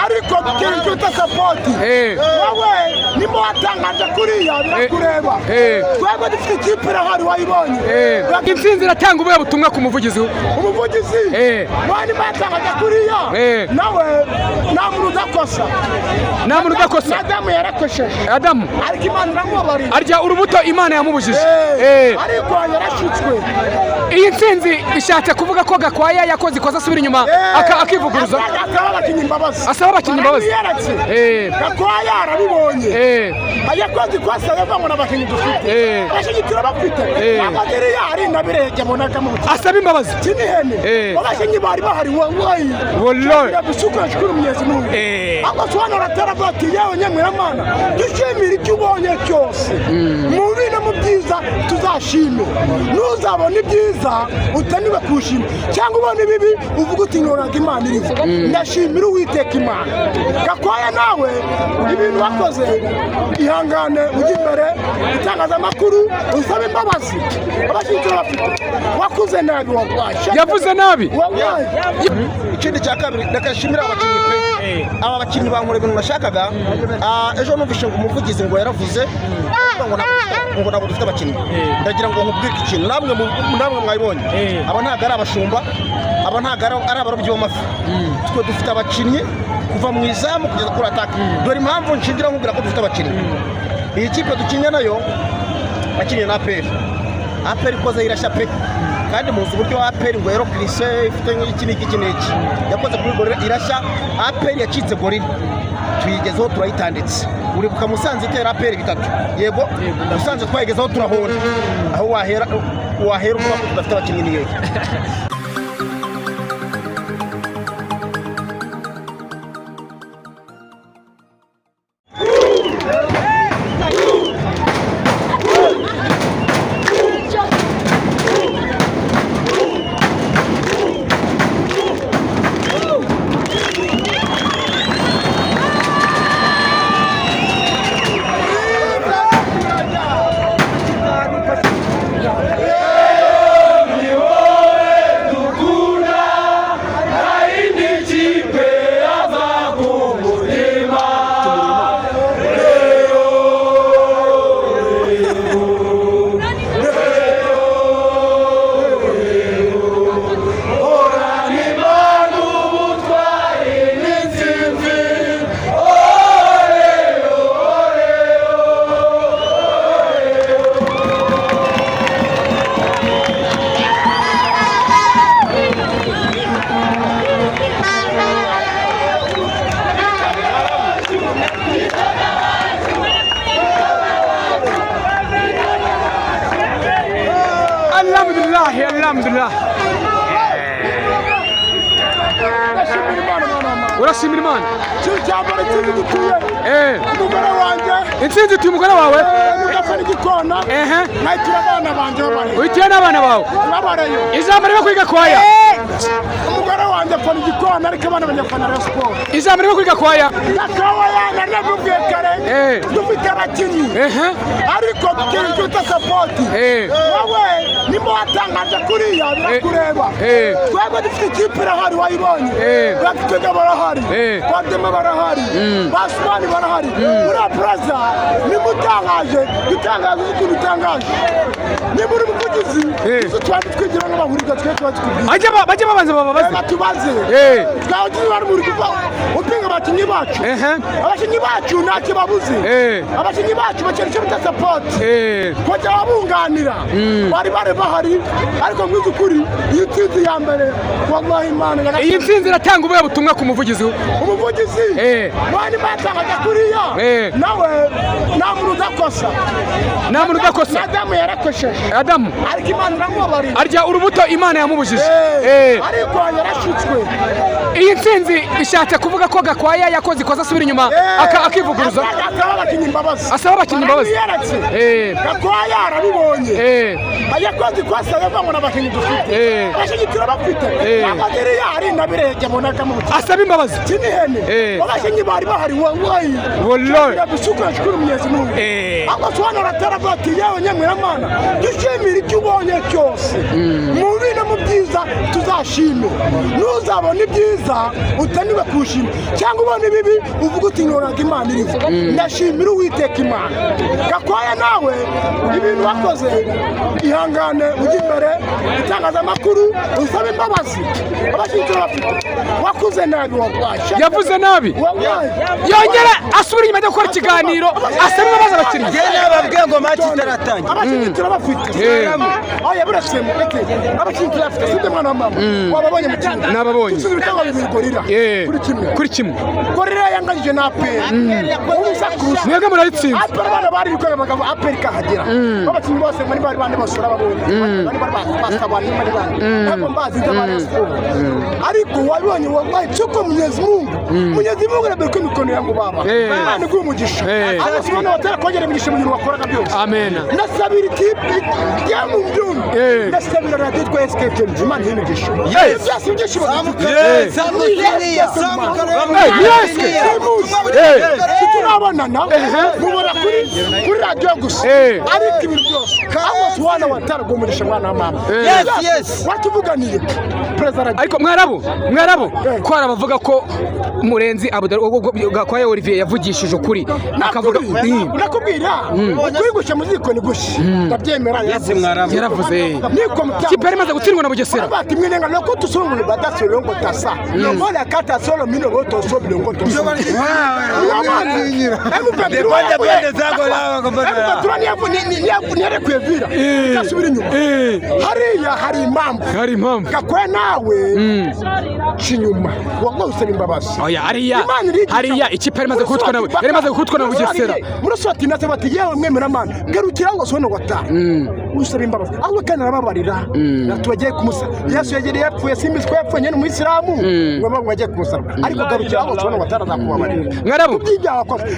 ariko kintu support wowe nimo watangaje kuriya birakureba twebwe dufite ikipe irahari wayibonye intsinzi iratanga ubuye butumwa ku muvugizi wani batangaje kuriya nawe namuru udakosa Adamu yarakosheje ariko Imana iramubabariye arya urubuto Imana yamubujije ariko yarashutswe. Iyi ntsinzi ishatse kuvuga ko Gakwaya yakoze ikosa asubira inyuma akivuguruza asaba abakinnyi imbabazi Gakwaya arabibonye yakoze ikosa yavangwa n'abakinnyi dufite abakinnyi turabafite amadere yari nabirege bonaga mu asaba imbabazi kinihene abakinnyi bari bahari wallahi yabishukura shukuru Mwenyezi Mungu agaswana rataragati yewe nyamwiramana dushimira icyo ubonye cyose mubi no mu byiza tuzashime nuzabona ibyiza utaniwe kushima cyangwa ubona ibibi uvuga uti nyoraga Imana iriho ndashimira Uwiteka Imana. Gakwaya nawe ibintu wakoze ihangane ujye imbere itangazamakuru usaba imbabazi abashinzwe bafite wakuze nabi yavuze nabi ikindi cya kabiri ndakashimira abakinnyi pe aba bakinnyi bankora ibintu nashakaga ejo numvishe ngo umuvugizi ngo yaravuze ngo nabo dufite abakinnyi ndagira ngo nkubwire ikintu namwe mwayibonye aba ntago ari abashumba aba ntago ari abarobyi b'amafi twe dufite abakinnyi kuva mu izamu kugeza kuri ataka dore impamvu nshingira nkubwira ko dufite abakinnyi iyi kipe dukinnye nayo bakinnye na APR ikoze irashya pe kandi muzi uburyo APR ngo Eroplise ifite iki n'iki yakoze kuri gorira irashya APR yacitse gorira tuyigezeho turayitanditse uribuka Musanze itera APR 3 yego Musanze twayigezeho turahora aho wahera uko tudafite abakinnyi ni yeye alhamdulillah urashimira Imana cyangwa intsinzi dukuye umugore wanjye intsinzi utuye umugore wawe mugafana igikona nahitira abana banjye babareyo uhitiye n'abana bawe babareyo ijambo riba kuri Gakwaya umugore wanjye afana igikona ariko abana banyafana Rayon Sports ijambo riba kuri Gakwaya naramubwiye kare dufite abakinnyi ariko kintu support wowe nimo watangaje kuriya birakureba twebwe dufite ikipe irahari wayibonye bafite barahari badema barahari basmani barahari ura plaza nimutangaje dutangaje ikintu utangaje ni muri muvugizi twandi twigira n'abahuriga twese bajya babanza tubaze twagiye bari muri kuva upinga abakinnyi bacu abakinnyi bacu ntacyo babuze abakinnyi bacu bakereje bita support kujya babunganira bari bahari ariko mwiza ukuri iyi ntsinzi ya mbere wallahi Imana iyi ntsinzi iratanga ubuye butumwa ku muvugizi wani batangaje kuriya nawe namuru udakosa Adamu yarakosheje ariko Imana iramubabariye arya urubuto Imana yamubujije ariko yarashutswe. Iyi ntsinzi ishatse kuvuga ko Gakwaya yakoze ikosa asubira inyuma akivuguruza asaba abakinnyi imbabazi Gakwaya arabibonye yakoze ikosa yavangwa n'abakinnyi dufite abakinnyi turabafite amadere yari nabirege bonaga mu asaba imbabazi kinihene abakinnyi bari bahari wallahi yabishukura shukuru Mwenyezi Mungu agaswana rataragati yewe nyamwiramana dushimira icyo ubonye cyose mubi no mu byiza tuzashime, nuzabona ibyiza utaniwe kushima, cyangwa ubona ibibi uvuga uti nyoraga Imana iriho. Ndashimira Uwiteka Imana. Gakwaya nawe ibintu wakoze ihangane, ujya imbere itangazamakuru usaba imbabazi. Abashinzwe bafite wakuze nabi, wagwasha yavuze nabi, yongera asubira inyuma yo gukora ikiganiro asaba imbabazi abakinnyi. Babwiye ngo match itaratangira. Abakinnyi turabafite. Oya buretse mureke. Abakinnyi turabafite. Sibye mwana wa mama. Wababonye mu kibuga. Nababonye. Tuzi bitanga bibiri gorira. Kuri kimwe. Gorira yangajije na APR. Ubusa kurusa. Mwebwe murayitsinze. APR bana bari bikora abagabo APR kahagera. Abakinnyi bose muri bari bande basura babonye. Bari basabana muri bande. Ntabwo mbazi ndabara siporo. Ariko wabonye wabaye cyuko Mwenyezi Mungu rabere ko imikono yangu baba. Imana iguha umugisha. Abasibona batera kongera imigisha mu bintu bakoraga byose. Amen. Nasabira ikipe ya mu byumba. Nasabira radio twa SKT Imana y'imigisha. Byose byinshi bavuga. Turabonana mubona kuri radio gusa. Ariko ibintu byose abo twana wataraga umugisha mwana wa mama. Yes. Watuvuganiye president. Ariko mwarabu ko arabavuga ko Murenzi Gakwaya Olivier yavugishije ukuri akavuga nakubwira ukuri gusha muziko ni gushi ndabyemera yaravuze kipe imaze gutsindwa na Bugesera bati mwenga loko tusongo badase longo tasa lobola kata solo mino boto so bilongo toso turani yapo ni kwevira kasubira inyuma hari impamvu Gakwaya nawe chinyuma wako usaba imbabazi. Oya hariya ikipe imaze gukutwa na Bugesera murasoti natse bati yewe mwemera mana garukira ngo sono wata usaba imbabazi aho kana arababarira natubagiye kumusa Yesu yagereye yapfuye simbizwe yapfuye nyene mu Islamu ngoma ngo agiye kumusaba ariko garukira ngo sono wata azakubabarira mwarabu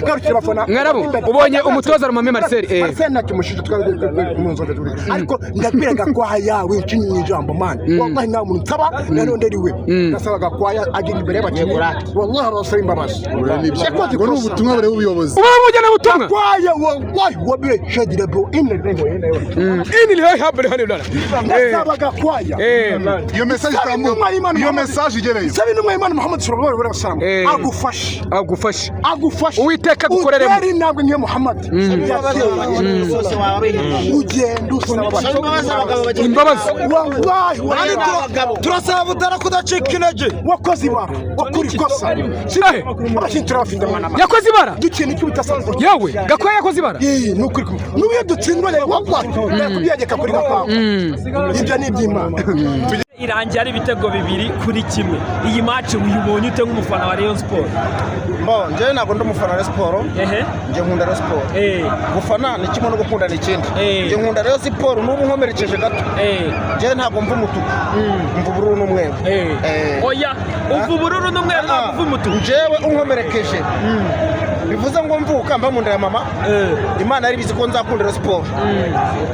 garukira bafana mwarabu ubonye umutoza Rumame Marcel Marcel nakimushije twari mu nzoga turi ariko ndabwira Gakwaya wincinye ijambo mana wallahi nta muntu nsaba naronderiwe nasaba Gakwaya agenda imbere y'abakinnyi wallahi arasaba imbabazi yakoze ko ubutumwa bure ubuyobozi ubamujyana ubutumwa Gakwaya wallahi wabe shadira bro ini leo habari hano dala nasaba Gakwaya iyo message igereye sabi n'umwe Imana Muhammad sallallahu alaihi wasallam agufasha Uwiteka gukoreremo ari ntabwo ngiye Muhammad ugenda usaba imbabazi wallahi turasaba butara kudacika intege wakoze ibara wakuri kosa abashinzwe turabafite mwana yakoze ibara dukeneye icyo bitasanzwe yewe Gakwaya yakoze ibara nukuri nubiye dutsindwa rero wallahi ndakubyageka kuri Gakwaya ibyo ni iby'Imana irangiye ari ibitego 2-1. Iyi match uyibonye ute nk'umufana wa Rayon Sport? Nje ntabwo ndi umufana wa Sport. Nje nkunda Rayon Sport. Gufana ni kimwe no gukunda ni ikindi. Nje nkunda Rayon Sport n'ubu nkomerekeje gato. Nje ntabwo mva umutuku. Mva ubururu n'umweru. Oya, umva ubururu n'umweru ntabwo umutuku. Njewe unkomerekeje. Bivuze ngo mvuka mba mu nda ya mama. Imana yari bizi ko nzakunda Rayon Sport.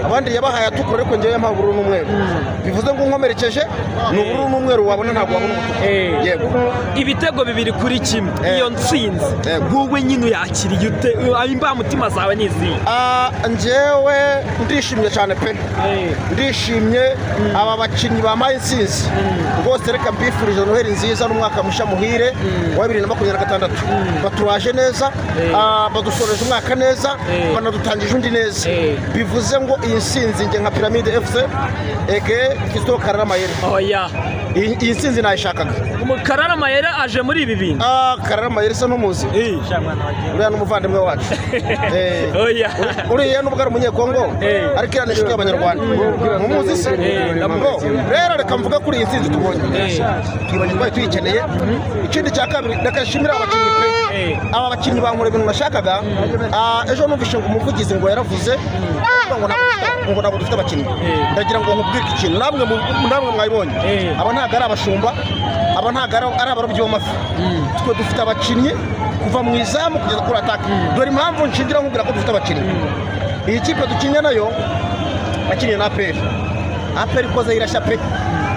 Abandi yabahaye atukura ariko njewe mpa ubururu n'umweru. Bivuze ngo unkomerekeje n'ubururu n'umweru wabona ntabwo wabona umutuku. Yego. Ibitego 2-1. Iyo ntsinzi wowe nyine yakiriye ute? Imba mutima zawe nizi? Njewe ndishimye cyane pe. Ndishimye aba bakinnyi ba Mayinsinzi. Rwose reka mbifurije Noheli nziza n'umwaka mushya muhire wa 2026. Baturaje neza, badusoreje umwaka neza, banadutangije undi neza. Bivuze ngo iyi nsinzi nge nka Pyramide FC Kristo Karara Mayere. Oya. Iyi nsinzi nayishakaga. Karara Mayere aje muri ibi bintu. Karara Mayere se n'umuzi. Uriya n'umuvandimwe wacu. Oya. Uriya n'ubwo ari umunyekongo ariko irane inshuti y'Abanyarwanda. Mumuzi se? Rero reka mvuga kuri iyi nsinzi tubonye. Twibagirwa tuyikeneye. Ikindi cya kabiri ndakashimira abakinnyi pe. Aba bakinnyi bankora ibintu nashakaga. Ejo numvise ngo umuvugizi ngo yaravuze ngo ntabwo dufite abakinnyi. Ndagira ngo nkubwire ikintu namwe mwayibonye. Aba ntabwo ari abashumba, aba ntabwo ari abarobyi b'amafi. Twe dufite abakinnyi kuva mu izamu kugeza kuri ataka. Dore impamvu nshingira nkubwira ko dufite abakinnyi. Iyi kipe dukinnye nayo bakinnye na APR ikoze irashya pe.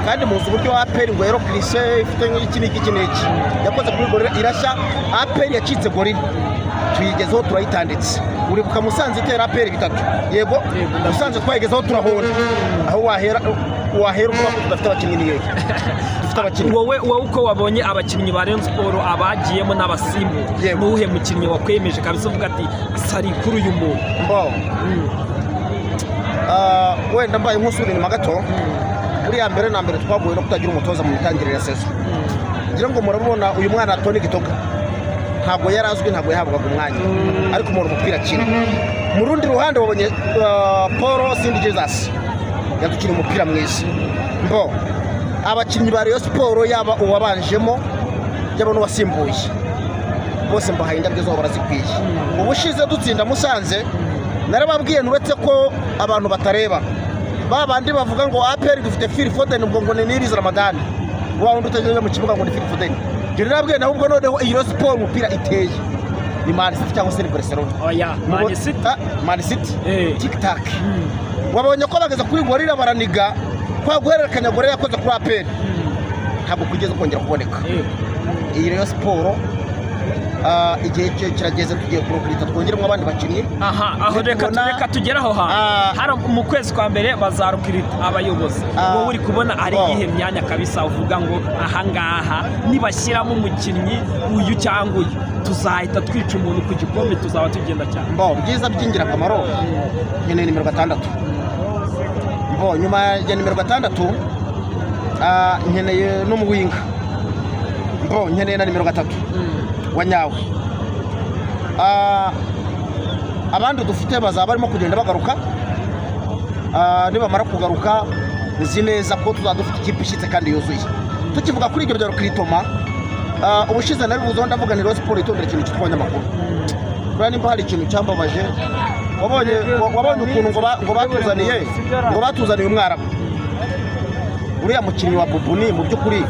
Kandi muzi uburyo APR ngo yero Chrise ifite nk'iki n'iki. Yakoze kuri gorira irashya, APR yacitse gorira. Tuyigezeho turayitanditse. Uribuka Musanze itera APR 3. Yego Musanze twayigezeho turahora. Aho wahera wahera uvuga ko tudafite abakinnyi ni hehe dufite abakinnyi wowe uko wabonye abakinnyi ba Rayon Sport abagiyemo n'abasimbu n'uhe mukinnyi wakwemeje kabisa uvuga ati sari kuri uyu muntu wenda mbaye nk'usubira inyuma gato uriya mbere na mbere twaguye no kutagira umutoza mu mitangirire ya sezo ngira ngo murabona uyu mwana Tony Gitoka ntabwo yarazwi ntabwo yahabwaga umwanya ariko umuntu umupira akina mu rundi ruhande wabonye Paul Sindi Jesus yadukina umupira mwiza abakinnyi ba Rayon Sport yaba uwabanjemo yaba n'uwasimbuye bose mbahaye indabyo zo barazikwiye ubushize dutsinda Musanze narababwiye nuretse ko abantu batareba babandi bavuga ngo APR dufite Phil Foden ngo ni Niriza Ramadan wa wundi utegeye mu kibuga ngo ni Phil Foden nabwiye naho ubwo noneho iyo Sport umupira iteye ni Man City cyangwa se ni Barcelona Man City tic tac wabonye ko bageze kuri gorira baraniga kwa guhererekanya gore yakoze kuri APR ntabwo kugeza kongera kuboneka iyi Rayon Sport igihe kirageze tugiye kurukirita twongeremo abandi bakinnyi aho reka tugeraho hari mu kwezi kwa mbere bazarukirita abayobozi wowe uri kubona ari iyihe myanya kabisa uvuga ngo ahangaha nibashyiramo umukinnyi uyu cyangwa uyu tuzahita twica umuntu ku gikombe tuzaba tugenda cyane byiza by'ingirakamaro nkeneye nimero 6 nyuma ya nimero 6 nkeneye n'umuwinga nkeneye na nimero 3 wanyawe abandi dufite bazaba barimo kugenda bagaruka nibamara kugaruka nzi neza ko tuzadufite ikipe ishyitse kandi yuzuye tukivuga kuri ibyo bya Rukritoma ubushize nari buzo ndavuga ni Rayon Sport itondera ikintu cyitwa abanyamakuru kuri nimba hari ikintu cyambabaje wabonye ukuntu ngo batuzaniye umwarabu uriya mukinnyi wa Bubuni mu by'ukuri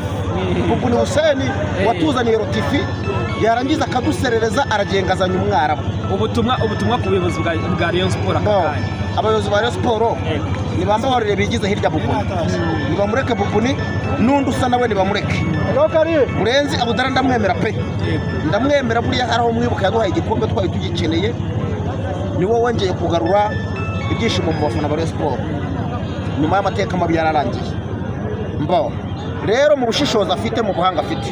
Bubuni Hussein watuzaniye rotifi yarangiza akaduserereza aragengazanya umwarabu ubutumwa ku buyobozi bwa Rayon Sport akakanya abayobozi ba Rayon Sport nibambabarire bigize hirya Bubuni nibamureke Bubuni n'undi usa nawe nibamureke Murenzi Abudara ndamwemera pe ndamwemera buriya haraho mwibuka yaduhaye igikombe twari tugikeneye niwo wongeye kugarura ibyishimo mu bafana ba Rayon Sport nyuma y'amateka mabi yararangiye rero mu bushishozi afite mu buhanga afite